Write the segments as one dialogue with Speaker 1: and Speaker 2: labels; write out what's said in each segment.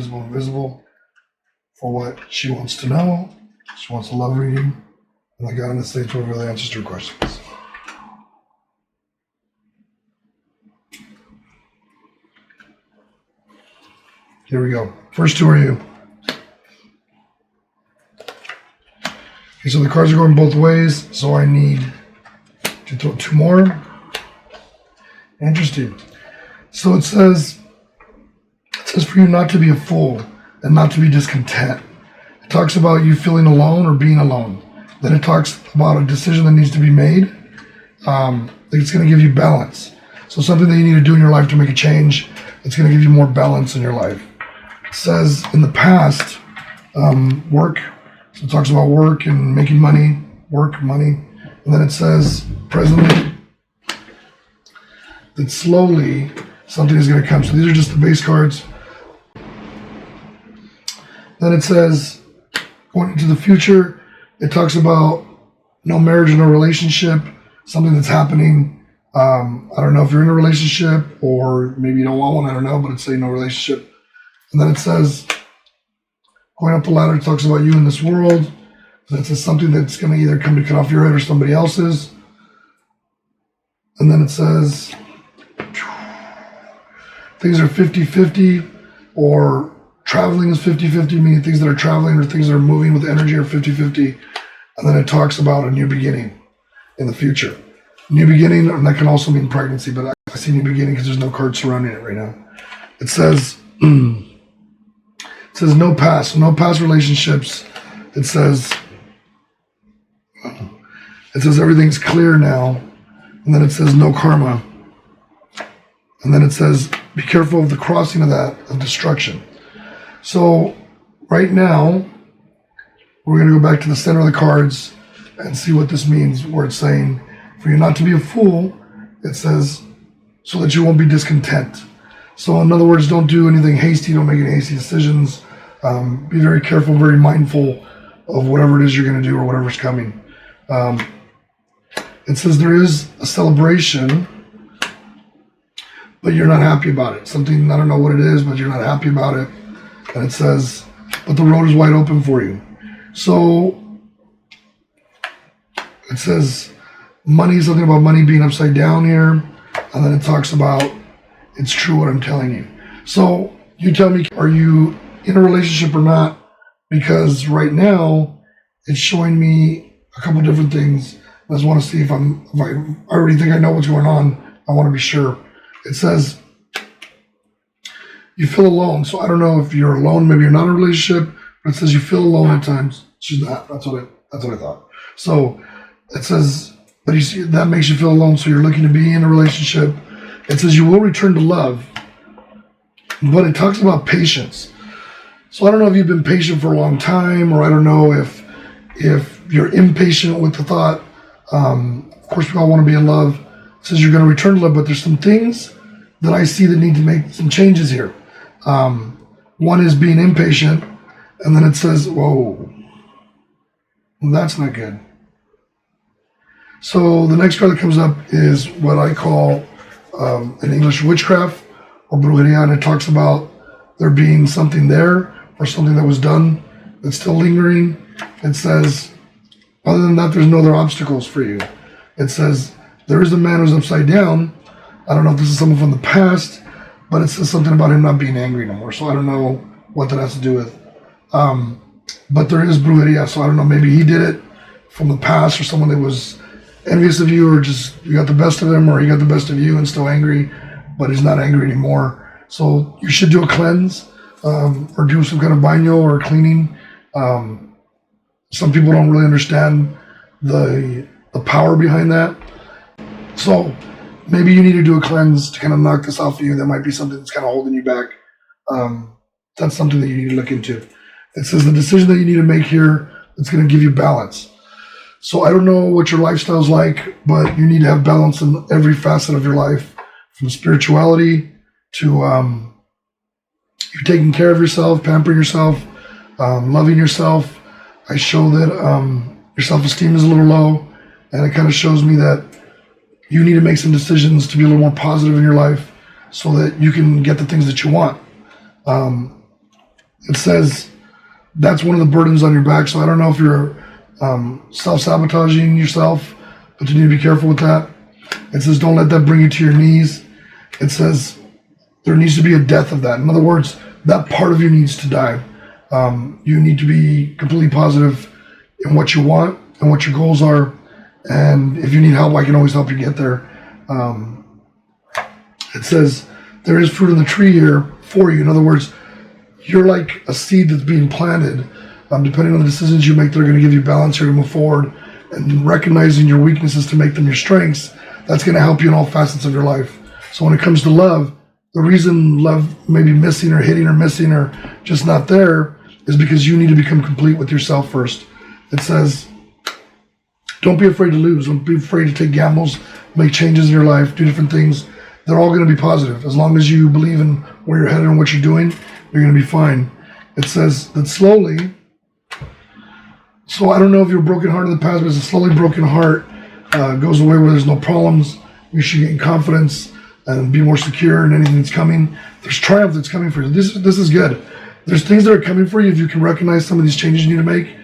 Speaker 1: visible and invisible, for what she wants to know. She wants a love reading, and the God on the stage will reveal the answers to her questions. Here we go. First two are you. Okay, so the cards are going both ways, so I need to throw two more. Interesting. So it says for you not to be a fool and not to be discontent. It talks about you feeling alone or being alone. Then it talks about a decision that needs to be made. It's going to give you balance. So something that you need to do in your life to make a change, it's going to give you more balance in your life. It says in the past, work. So it talks about work and making money, money. And then it says presently that slowly something is going to come. So these are just the base cards. Then it says going into the future, it talks about no marriage or no relationship, something that's happening. I don't know if you're in a relationship or maybe you don't want one, I don't know, but it's saying no relationship. And then it says going up the ladder, it talks about you in this world. So it says something that's going to either come to cut off your head or somebody else's. And then it says things are 50-50, or traveling is 50-50, meaning things that are traveling or things that are moving with energy are 50-50. And then it talks about a new beginning in the future. New beginning, and that can also mean pregnancy, but I see new beginning because there's no card surrounding it right now. It says no past relationships. It says everything's clear now. And then it says no karma. And then it says be careful of the crossing of destruction. So right now, we're going to go back to the center of the cards and see what this means, where it's saying, for you not to be a fool, it says, so that you won't be discontent. So in other words, don't do anything hasty, don't make any hasty decisions. Be very careful, very mindful of whatever it is you're going to do or whatever's coming. It says there is a celebration, but you're not happy about it. Something, I don't know what it is, but you're not happy about it. And it says, but the road is wide open for you. So it says money, something about money being upside down here. And then it talks about, it's true what I'm telling you. So you tell me, are you in a relationship or not? Because right now it's showing me a couple different things. I just want to see if I already think I know what's going on. I want to be sure. It says you feel alone. So I don't know if you're alone. Maybe you're not in a relationship, but it says you feel alone at times. She's not. That's what I thought. So it says, but you see, that makes you feel alone. So you're looking to be in a relationship. It says you will return to love, but it talks about patience. So I don't know if you've been patient for a long time, or I don't know if you're impatient with the thought. Of course, we all want to be in love. It says you're going to return to love, but there's some things that I see that need to make some changes here. One is being impatient, and then it says, whoa, well, that's not good. So the next card that comes up is what I call in English witchcraft or brujeria, and it talks about there being something there or something that was done that's still lingering. It says, other than that, there's no other obstacles for you. It says, there is a man who's upside down. I don't know if this is someone from the past, but it says something about him not being angry no more. So I don't know what that has to do with. But there is brujeria, so I don't know, maybe he did it from the past, or someone that was envious of you, or just you got the best of him, or he got the best of you and still angry, but he's not angry anymore. So you should do a cleanse, or do some kind of baño or cleaning. Some people don't really understand the power behind that. So maybe you need to do a cleanse to kind of knock this off of you. That might be something that's kind of holding you back. That's something that you need to look into. It says the decision that you need to make here, that's going to give you balance. So I don't know what your lifestyle's like, but you need to have balance in every facet of your life, from spirituality to you taking care of yourself, pampering yourself, loving yourself. I show that your self-esteem is a little low, and it kind of shows me that you need to make some decisions to be a little more positive in your life so that you can get the things that you want. It says that's one of the burdens on your back. So I don't know if you're self-sabotaging yourself, but you need to be careful with that. It says don't let that bring you to your knees. It says there needs to be a death of that. In other words, that part of you needs to die. You need to be completely positive in what you want and what your goals are. And if you need help, I can always help you get there. It says there is fruit on the tree here for you. In other words, you're like a seed that's being planted. Depending on the decisions you make, they're going to give you balance here to move forward. And recognizing your weaknesses to make them your strengths, that's going to help you in all facets of your life. So when it comes to love, the reason love may be missing or hitting or missing or just not there is because you need to become complete with yourself first. It says, don't be afraid to lose. Don't be afraid to take gambles, make changes in your life, do different things. They're all going to be positive. As long as you believe in where you're headed and what you're doing, you're going to be fine. It says that slowly, so I don't know if you're broken heart in the past, but it's a slowly broken heart goes away where there's no problems. You should gain confidence and be more secure in anything that's coming. There's triumph that's coming for you. This is good. There's things that are coming for you if you can recognize some of these changes you need to make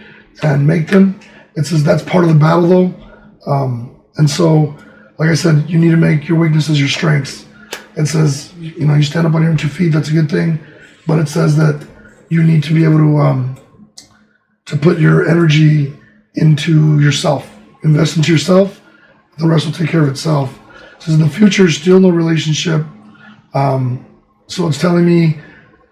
Speaker 1: and make them. It says that's part of the battle though. And so, like I said, you need to make your weaknesses your strengths. It says, you stand up on your own 2 feet, that's a good thing. But it says that you need to be able to put your energy into yourself. Invest into yourself, the rest will take care of itself. It says in the future, still no relationship. So it's telling me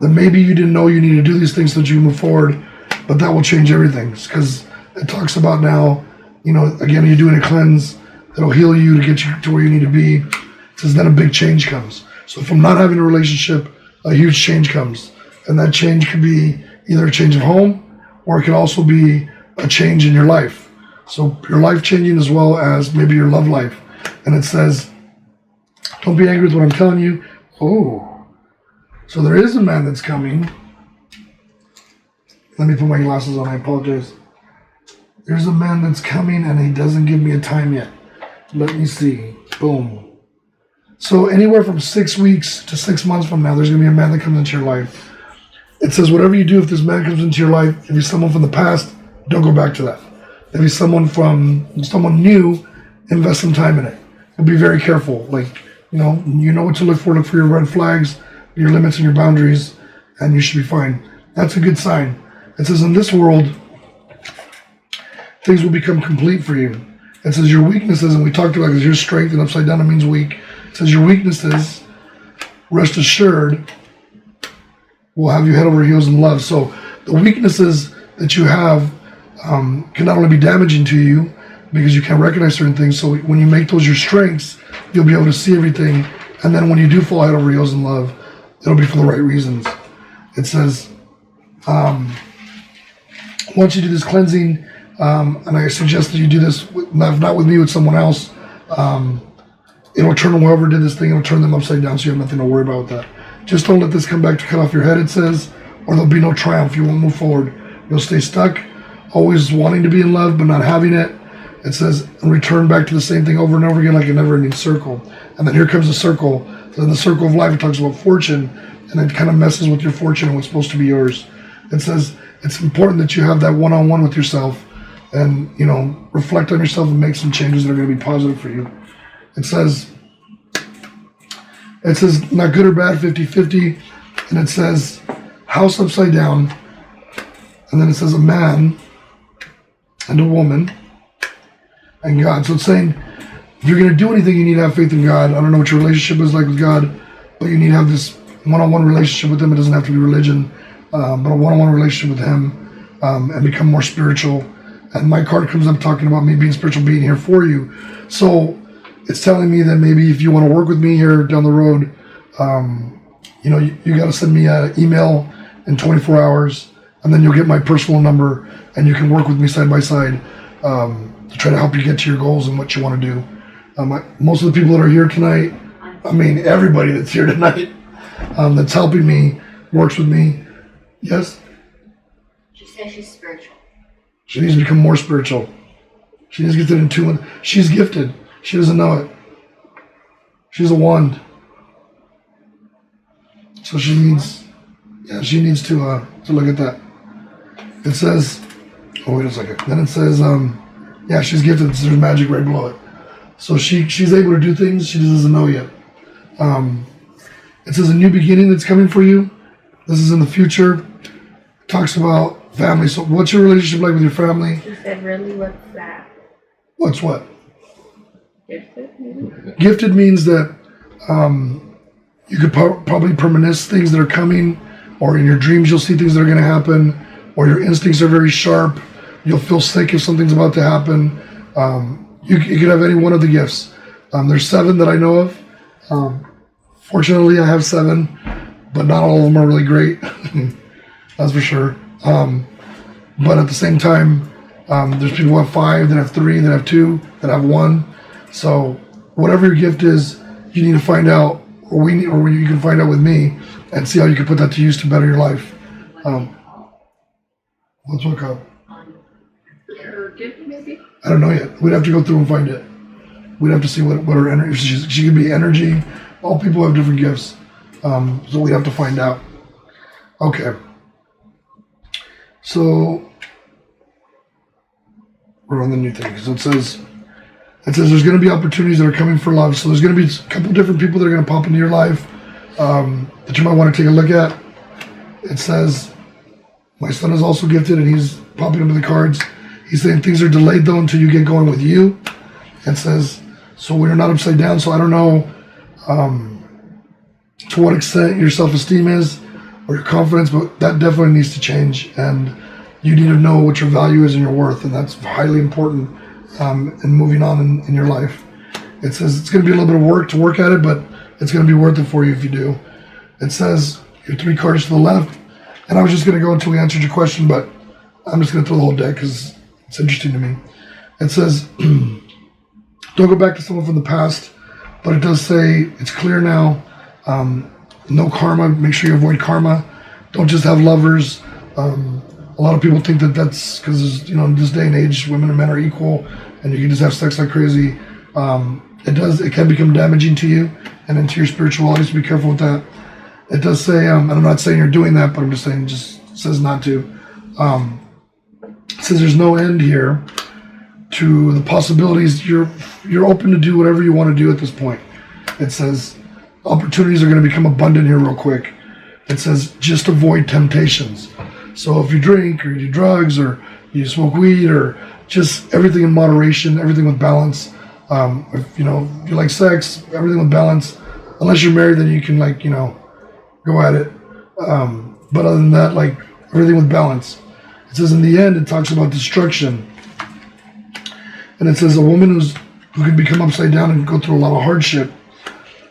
Speaker 1: that maybe you didn't know you need to do these things so that you move forward, but that will change everything. Because it talks about now, again, you're doing a cleanse that'll heal you to get you to where you need to be. It says then a big change comes. So from not having a relationship, a huge change comes. And that change could be either a change of home, or it could also be a change in your life. So your life changing as well as maybe your love life. And it says, don't be angry with what I'm telling you. Oh, so there is a man that's coming. Let me put my glasses on, I apologize. There's a man that's coming and he doesn't give me a time yet. Let me see. Boom. So anywhere from 6 weeks to 6 months from now, there's going to be a man that comes into your life. It says whatever you do, if this man comes into your life, if he's someone from the past, don't go back to that. If he's someone new, invest some time in it. And be very careful. You know what to look for. Look for your red flags, your limits and your boundaries, and you should be fine. That's a good sign. It says in this world, things will become complete for you. It says your weaknesses, and we talked about this, your strength, and upside down it means weak. It says your weaknesses, rest assured, will have you head over heels in love. So the weaknesses that you have can not only be damaging to you because you can't recognize certain things. So when you make those your strengths, you'll be able to see everything. And then when you do fall head over heels in love, it'll be for the right reasons. It says, once you do this cleansing, and I suggest that you do this, not with me, with someone else, it'll turn whoever did this thing, it'll turn them upside down, so you have nothing to worry about with that. Just don't let this come back to cut off your head, it says, or there'll be no triumph. You won't move forward. You'll stay stuck, always wanting to be in love, but not having it. It says, and return back to the same thing over and over again like a never-ending circle. And then here comes the circle. So in the circle of life, it talks about fortune, and it kind of messes with your fortune and what's supposed to be yours. It says it's important that you have that one-on-one with yourself and, reflect on yourself and make some changes that are going to be positive for you. It says not good or bad, 50-50. And it says house upside down. And then it says a man and a woman and God. So it's saying if you're going to do anything, you need to have faith in God. I don't know what your relationship is like with God, but you need to have this one-on-one relationship with Him. It doesn't have to be religion, but a one-on-one relationship with Him and become more spiritual. And my card comes up talking about me being spiritual, being here for you. So it's telling me that maybe if you want to work with me here down the road, you got to send me an email in 24 hours, and then you'll get my personal number, and you can work with me side by side to try to help you get to your goals and what you want to do. Most of the people that are here tonight, everybody that's here tonight that's helping me, works with me. Yes?
Speaker 2: She says she's spiritual.
Speaker 1: She needs to become more spiritual. She needs to get that in tune. She's gifted. She doesn't know it. She's a wand. So she needs, Yeah, she needs to look at that. It says, oh, wait a second. Then it says, yeah, she's gifted. There's magic right below it. So she's able to do things she doesn't know yet. It says a new beginning that's coming for you. This is in the future. It talks about family. So what's your relationship like with your family?
Speaker 3: She said, really, what's that?
Speaker 1: What's what?
Speaker 3: Gifted, maybe?
Speaker 1: Gifted means that you could probably premonish things that are coming, or in your dreams you'll see things that are going to happen, or your instincts are very sharp. You'll feel sick if something's about to happen. You could have any one of the gifts. There's 7 that I know of. Fortunately, I have 7, but not all of them are really great. That's for sure. But at the same time, there's people who have 5, that have 3, that have 2, that have 1. So whatever your gift is, you need to find out, or you can find out with me, and see how you can put that to use to better your life. Let's look up.
Speaker 3: Her gift, maybe?
Speaker 1: I don't know yet. We'd have to go through and find it. We'd have to see what her energy. She could be energy. All people have different gifts, so we'd have to find out. Okay. So we're on the new thing. So it says there's going to be opportunities that are coming for love. So there's going to be a couple different people that are going to pop into your life that you might want to take a look at. It says my son is also gifted, and he's popping up in the cards. He's saying things are delayed though until you get going with you. It says, so when you're not upside down, so I don't know to what extent your self-esteem is or your confidence, but that definitely needs to change, and you need to know what your value is and your worth, and that's highly important in moving on in your life. It says it's going to be a little bit of work to work at it, but it's going to be worth it for you if you do. It says your 3 cards to the left, and I was just going to go until we answered your question, but I'm just going to throw the whole deck because it's interesting to me. It says, don't go back to someone from the past, but it does say it's clear now. No karma. Make sure you avoid karma. Don't just have lovers. A lot of people think that that's because, in this day and age, women and men are equal, and you can just have sex like crazy. It can become damaging to you and into your spirituality, so be careful with that. It does say, and I'm not saying you're doing that, but I'm just saying, just says not to. It says there's no end here to the possibilities. You're open to do whatever you want to do at this point. It says opportunities are going to become abundant here real quick. It says just avoid temptations. So if you drink or you do drugs or you smoke weed or just everything in moderation, everything with balance. If you like sex, everything with balance. Unless you're married, then you can go at it. But other than that, everything with balance. It says in the end, it talks about destruction. And it says a woman who can become upside down and go through a lot of hardship.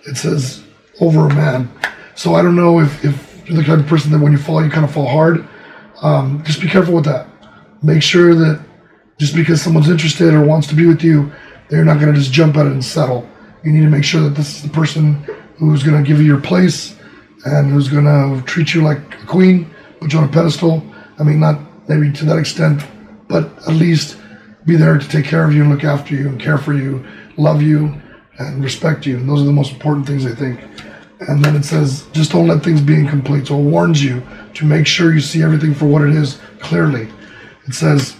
Speaker 1: It says over a man. So I don't know if you're the type of person that when you fall, you kind of fall hard. Just be careful with that. Make sure that just because someone's interested or wants to be with you, they're not going to just jump at it and settle. You need to make sure that this is the person who's going to give you your place and who's going to treat you like a queen, put you on a pedestal. I mean, not maybe to that extent, but at least be there to take care of you and look after you and care for you, love you, and respect you. And those are the most important things, I think. And then it says, just don't let things be incomplete. So it warns you to make sure you see everything for what it is clearly. It says,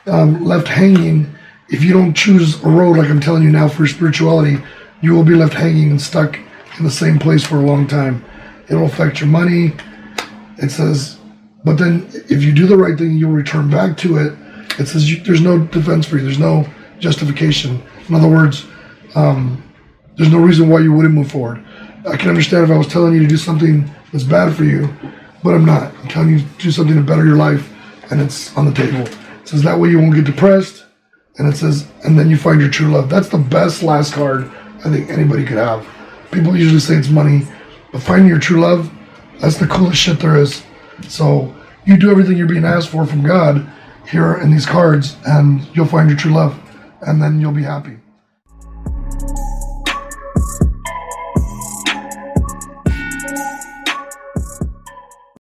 Speaker 1: left hanging, if you don't choose a road like I'm telling you now for your spirituality, you will be left hanging and stuck in the same place for a long time. It'll affect your money. It says, but then if you do the right thing, you'll return back to it. It says there's no defense for you. There's no justification. In other words, there's no reason why you wouldn't move forward. I can understand if I was telling you to do something that's bad for you, but I'm not. I'm telling you to do something to better your life, and it's on the table. It says that way you won't get depressed, and it says, and then you find your true love. That's the best last card I think anybody could have. People usually say it's money, but finding your true love, that's the coolest shit there is. So you do everything you're being asked for from God here in these cards, and you'll find your true love, and then you'll be happy.